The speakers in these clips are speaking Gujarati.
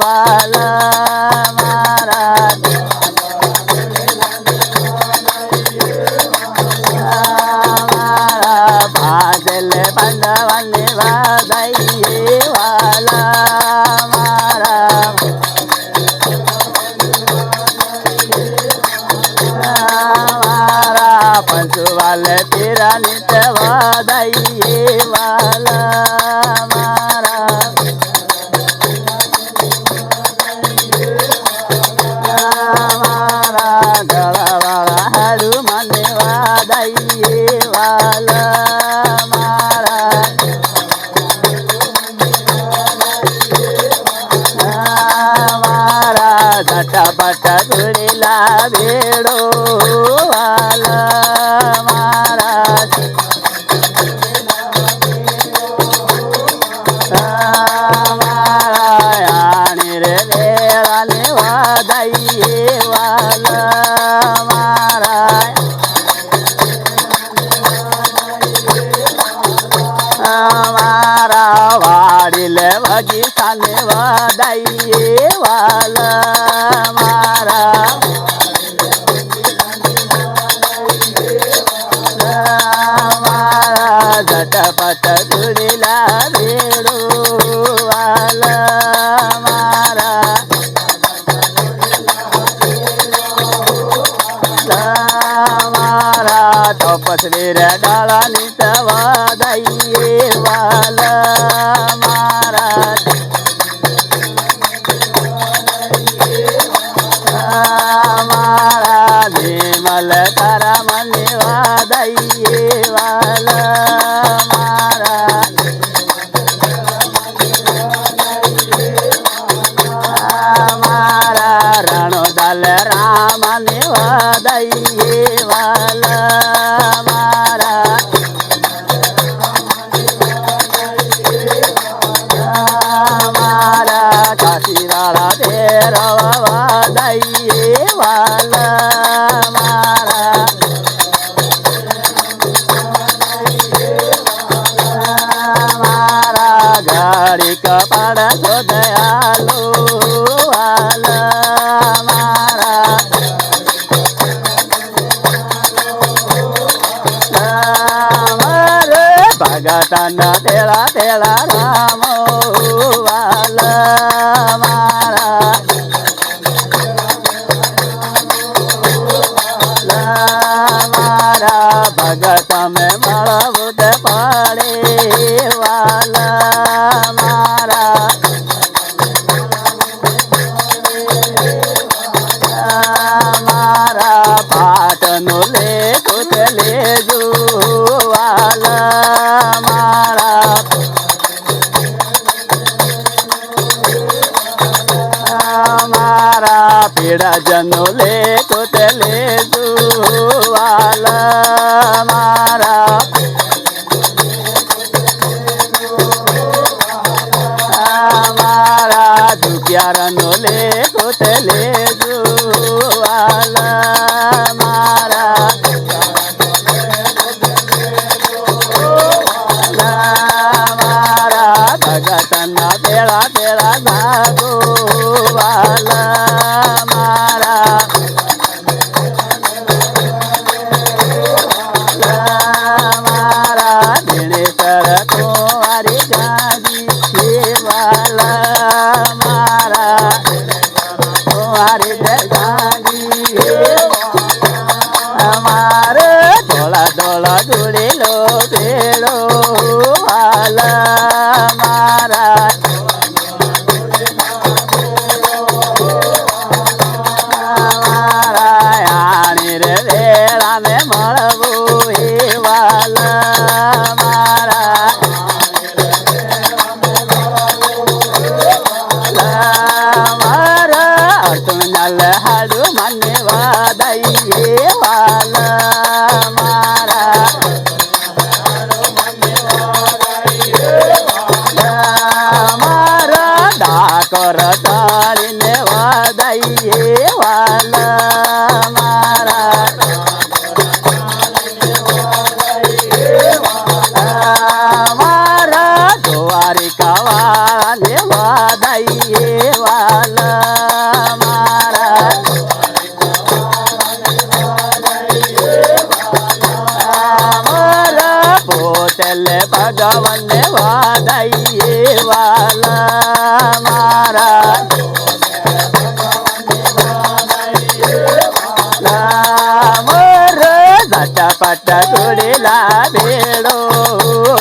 વાલા મારા ભાજલ પાંડવને વાદઈએ વાલા મારા મારા પંચવાલ પીરાની તે વાદઈએ વાલા મારા મારા ગળાવાળા હાડું મને વાદઈએ વાલા મારા મારા ઝટાપટ ગુડેલા ભેડો વાલા મારા મારા આણી રે વેળાને વાદાઈએ વાલા મારા મારા વાડીલે બગીચાને વાદાઈએ વાલા મારા મારા ઝટપટ ગુડેલા ભેડો વાલા મારા મારા તપસ્વી રે ડાળાની તવાદાઈએ વાલા મારા મારા નિમલ તારા મને વાદાઈએ વાલા મારા મારા રણોદલ રામને વાદાઈએ વાલા મારા મારા કાશીવાળા ભેરવા વાદાઈએ વાલા મારા મારા ઘડી કપાળ શોધયાલો વાલા મારા મારે ભગતના તેલા તેલા રામો વાલા મારા મારા ભગત મેં મળવું તે પડે વાલા મારા મારા પાટનું લેખું તે લેજો વાલા મારા મારા પીડા જનો લેખું તે લેજો વાલા મારા મારા દુખિયારનો લેખો તે લેજો વાલા મારા મારા ભગતના તેડા તેડા ભાગો વાલા મારા મારા દિનેશ્વર કુંવારી ગાદી વાલા મારા કુંવારી ગાદી અમારે ધોળા ધોળા જોડેલો ભેળો વાલા મારા આણી રે વેળા મેં મળવું એ વાલા મારા મારા તુનલ હાડું મને વાદાઈએ વાલા મારા એટલે ભગવાન ને વાદાઈએ વાલા મારા મોર ઝટપટ ગુડેલા ભેડો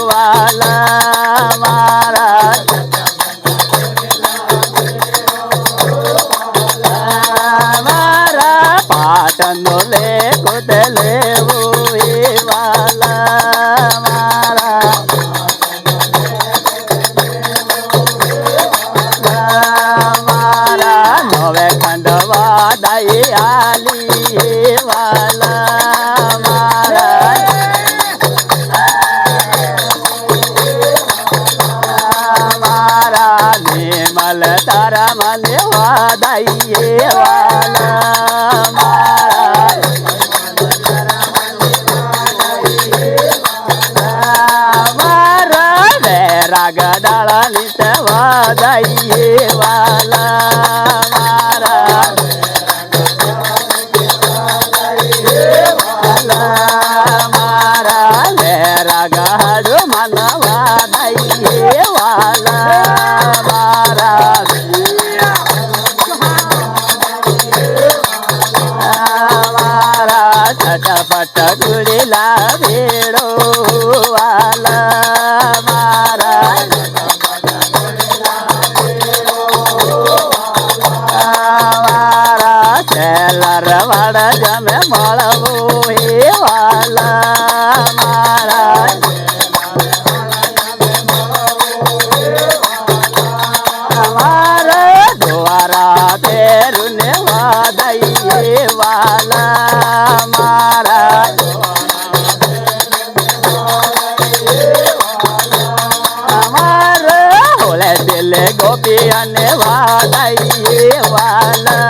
વાલા મારા મારા પાટણનો લેખો લેવો એ વાલા મારા મારા નવે ખંડવા દઈ આલી વાલા મારા મારા નિમલ તારા મને વાદાઈએ વાલા મારા મારા વેરાગ દાળની તે વાદાઈએ વાલા મારા મારા વેરાગ હાડો મન વાદાઈએ વાલા મારા મારા છટપટ ગુડેલા ભેડો વાલા મારા મારા છેલર વાડ જમે મળવું હે વાલા મારા મારા દ્વારા પેરું ને વાદાઈએ વાલા મારા મારા હોલે દિલે ગોપી અને વાદાઈએ વાલા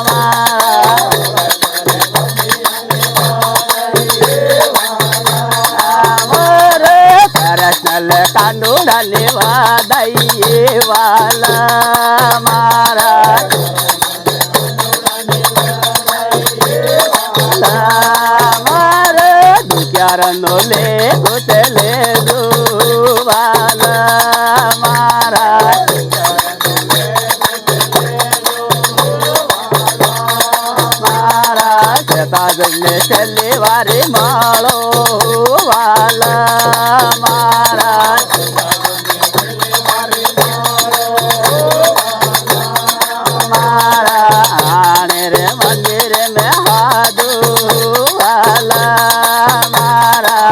મારા મારા કૃષ્ણ કાંડુડા ને વાદાઈએ વાલા મારા મારા દુખ્યારનો લેખો લેજો વાલા મારા મારા ચેતાગને છેલ્લી વારે માળો વાલા મારા મારા આણે રે મંદિર મેં હાદુ વાલા મારા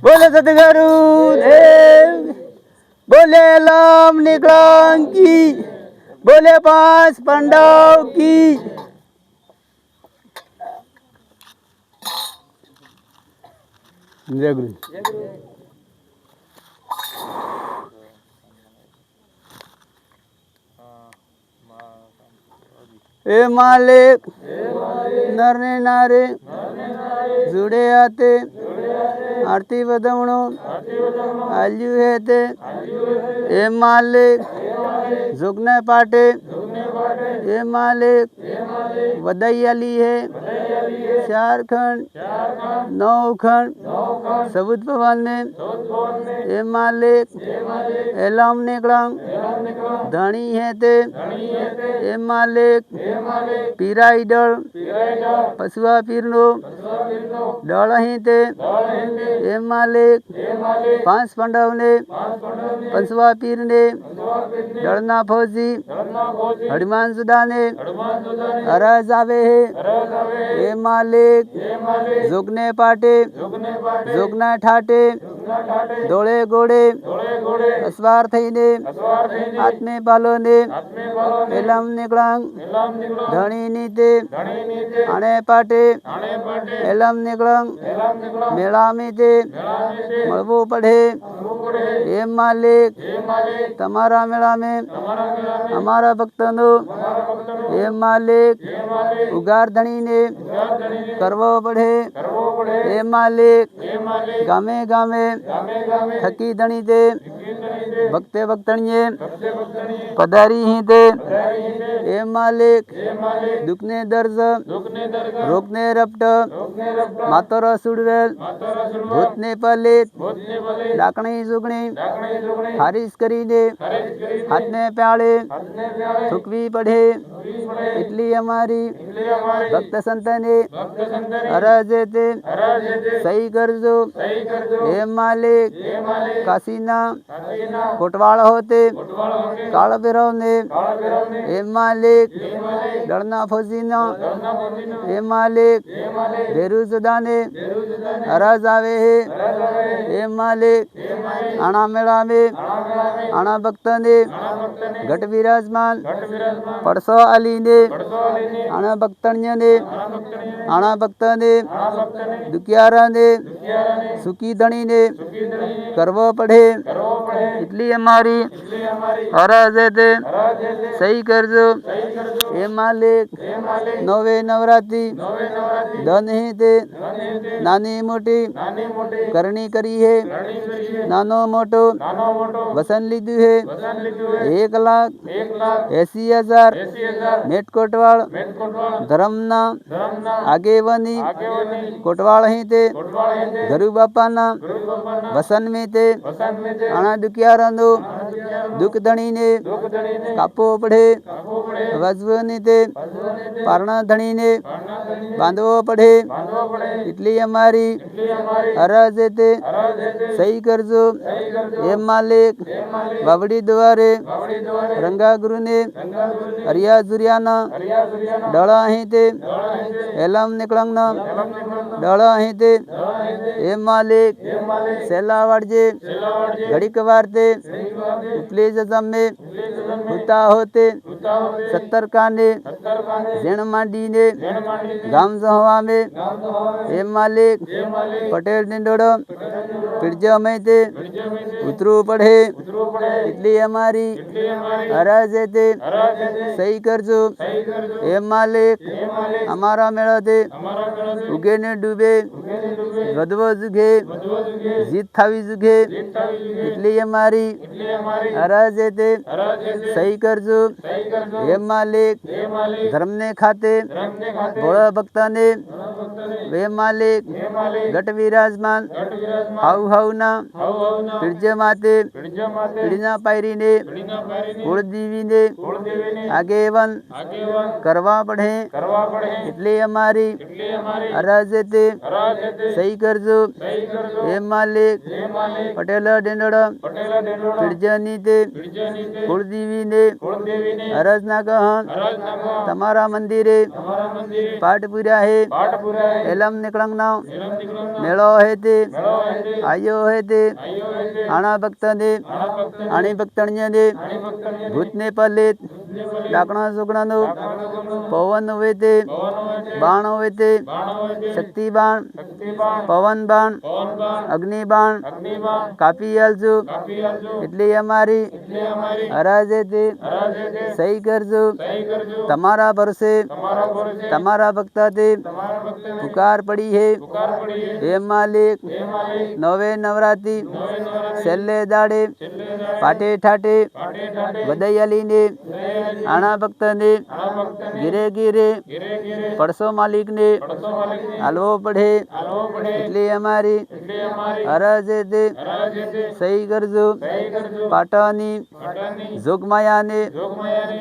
बोले सतगुरु देव बोले लाम निकलांग की बोले पांच पांडव की जय गुरु ए मालिक नर ने नारे जुड़े आते आरती बदमणो आल्यू है ते ए मालिक जुगने पाटे ए मालिक वदाई आली है 4 खंड 9 खंड सबूत भवन ने ए मालिक एलाम निकलांग धनी है ते ए मालिक पीराई डल पशुआ पीरनो डल ही ते ए मालिक 5 पांडव ने पंचवा पीर ने डलना फौजी हनुमान सुदा ने अरज आवे है ए मालिक जुगने पाटे जुगना ठाटे धोळे घोड़े अस्वार थईने आत्मे पालो ने एलम निकलांग धणी नीते आणे पाटे एलम निकलांग मेला में ते मळवो पड़े ए मालिक तमारा मेला में हमारा भक्तनो ए मालिक उगार धणी ने करवो पड़े ए मालिक गामे गामे थकी धणी दे ભક્તે ભક્તણીએ પધારી હી તે એ માલિક દુઃખને દર્દ રોગને રપટ માતર સુડવેલ ભૂતને પલિત ડાકણી સુગણી ખારીશ કરીને હાથને પ્યાળે થૂકવી પડે એટલી અમારી ભક્ત સંતને અરજે તે સહી કરજો હે માલિક કાશીના કોટવાળ હોતે કાળ ભૈરવને હે માલિક દળના ફોજીના હે માલિક બેરુજદાને અરજ આવે હે માલિક આણા મેળા में આણા ભક્તને ઘટ વિરાજમાન પડસો આલીને આણા ભક્તણ્યને આણા ભક્તને દુખિયારાને સુખી ધણીને કરવો પડે એટલી અમારી અરજ તે સહી કરજો હે માલિક નવે નવરાત્રી ધન હે તે નાની મોટી કરણી કરી હે નાનો મોટો વસન લીધું હે 1,80,000 મેટ કોટવાળ ધર્મના આગેવાની કોટવાળ હે તે ગરુ બાપાના વસન में તે આણા દુખિયારાનો દુઃખ ધણીને કાપવો પડે વજવની તે પારણા ધણીને બાંધવો પડે એટલી અમારી અરજ તે સહી કરજો હે માલિક વાવડી દ્વારે રંગા ગુરુને હરિયા જુરિયાના ડળા અહીં તે એલમ નીકળંગના ડળા અહીં તે હે માલિક સેલા વાળજે ઘડીક વાર તે ઉપલે જમે હોતા હોતે 70 કાને ઝેણ માંડીને ગામ જહવા में હે માલિક પટેલ ડિંડોડો પીડજો અમે તે ઉતરવું પડે એટલી અમારી અરજ તે સહી કરજો હે માલિક અમારા મેળા તે ઉગે ને ડૂબે વધવો જુગે જીત થાવી જુગે એટલી અમારી અરજ તે સહી કરજો હે માલિક ધર્મને ખાતે ભોળા ભક્તને હે માલિક ઘટ વિરાજમાન હાઉ હાઉના પીડજે માતે પીડીના પાયરીને કુળદેવીને આગેવન કરવા પડે એટલે અમારી અરજ તે સહી કરજો હે માલિક પટેલ ડેંડોડા પીડજની તે કુળદેવીને અરજ ના કહન તમારા મંદિરે પાઠ પૂર્યા હે એલમ નીકળંગના મેળો હે તે આયો હે તે આણા ભક્તને આણી ભક્તણ્યને ભૂતને પલિત ડાકણા સુગણાનો પવન હોય તે બાણ હોય તે શક્તિ બાણ પવન બાણ અગ્નિ બાણ કાપી આલજો એટલી અમારી અરજ તે સહી કરજો તમારા ભરોસે તમારા ભક્ત તે પુકાર પડી હે હે માલિક નવે નવરાત્રી છેલ્લે દાડે પાટે ઠાટે બદૈયાલીને આણા ભક્તને ગીરે ગીરે પડસો માલિકને હાલવો પડે એટલે અમારી અરજ તે સહી કરજો પાટાની જોગમાયાને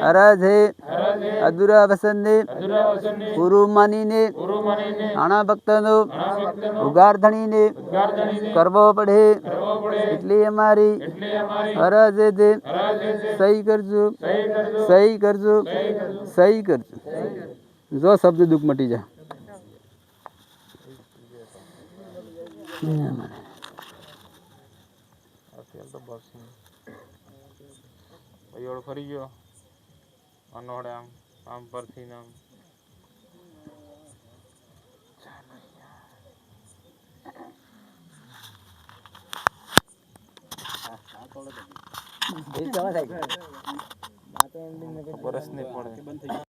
અરજ હે અધૂરા વસનને પૂરું માનીને આણા ભક્તનો ઉગાર ધણીને કરવો પડે એટલી અમારી અરજ તે સહી કરજો સહી કરજો સહી કરજો જો શબ્દ દુઃખ મટી જાય ફરી ગયો અનોડે આમ પરથી આમ બરસ નહીં પડે